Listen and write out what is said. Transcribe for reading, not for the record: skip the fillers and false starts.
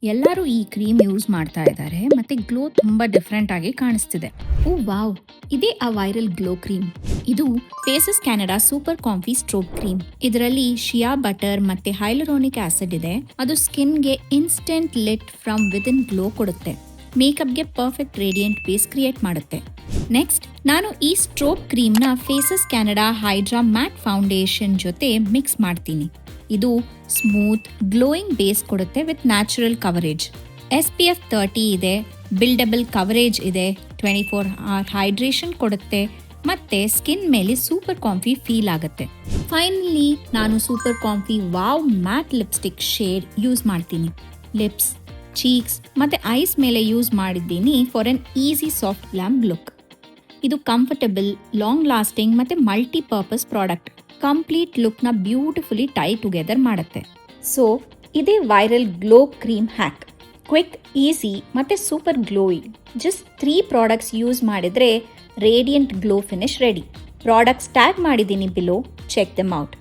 ಎಲ್ಲರೂ ಈ cream use ಮಾಡ್ತಾ ಇದ್ದಾರೆ ಮತ್ತೆ ಗ್ಲೋ ತುಂಬಾ ಡಿಫ್ರೆಂಟ್ ಆಗಿ ಕಾಣಿಸ್ತಿದೆ. ಓ ವಾವ್, ಇದೇ ಆ ವೈರಲ್ ಗ್ಲೋ ಕ್ರೀಮ್. ಇದು Faces Canada super comfy strobe cream. ಇದರಲ್ಲಿ ಶಿಯಾ ಬಟರ್ ಮತ್ತೆ ಹೈಲುರಾನಿಕ್ ಆಸಿಡ್ ಇದೆ. ಅದು ಸ್ಕಿನ್ಗೆ instant lit from within glow ಕೊಡುತ್ತೆ. ಮೇಕಪ್ಗೆ ಪರ್ಫೆಕ್ಟ್ ರೇಡಿಯಂಟ್ ಬೇಸ್ ಕ್ರಿಯೇಟ್ ಮಾಡುತ್ತೆ. ನೆಕ್ಸ್ಟ್, ನಾನು ಈ ಸ್ಟ್ರೋಬ್ ಕ್ರೀಮ್ನ Faces Canada hydra matte foundation ಜೊತೆ ಮಿಕ್ಸ್ ಮಾಡ್ತೀನಿ. ಇದು ಸ್ಮೂತ್ ಗ್ಲೋಯಿಂಗ್ ಬೇಸ್ ಕೊಡುತ್ತೆ ವಿತ್ ನ್ಯಾಚುರಲ್ ಕವರೇಜ್. SPF 30 ಇದೆ, ಬಿಲ್ಡಬಲ್ ಕವರೇಜ್ ಇದೆ, 24 hour ಹೈಡ್ರೇಷನ್ ಕೊಡುತ್ತೆ ಮತ್ತೆ ಸ್ಕಿನ್ ಮೇಲೆ ಸೂಪರ್ ಕಾಂಫಿ ಫೀಲ್ ಆಗುತ್ತೆ. ಫೈನಲಿ ನಾನು super comfy wow matte lipstick shade use ಮಾಡ್ತೀನಿ. ಲಿಪ್ಸ್, ಚೀಕ್ಸ್ ಮತ್ತೆ ಐಸ್ ಮೇಲೆ ಯೂಸ್ ಮಾಡಿದ್ದೀನಿ for an easy soft glam look. ಇದು ಕಂಫರ್ಟಬಲ್, ಲಾಂಗ್ ಲಾಸ್ಟಿಂಗ್ ಮತ್ತೆ ಮಲ್ಟಿಪರ್ಪಸ್ ಪ್ರಾಡಕ್ಟ್. ಕಂಪ್ಲೀಟ್ ಲುಕ್ನ ಬ್ಯೂಟಿಫುಲಿ ಟೈ ಟುಗೆದರ್ ಮಾಡುತ್ತೆ. ಸೊ ಇದೇ viral glow cream hack. Quick, easy ಮತ್ತೆ super glowy. Just 3 products use ಮಾಡಿದ್ರೆ radiant glow finish ready. Products tag ಮಾಡಿದ್ದೀನಿ below, check them out.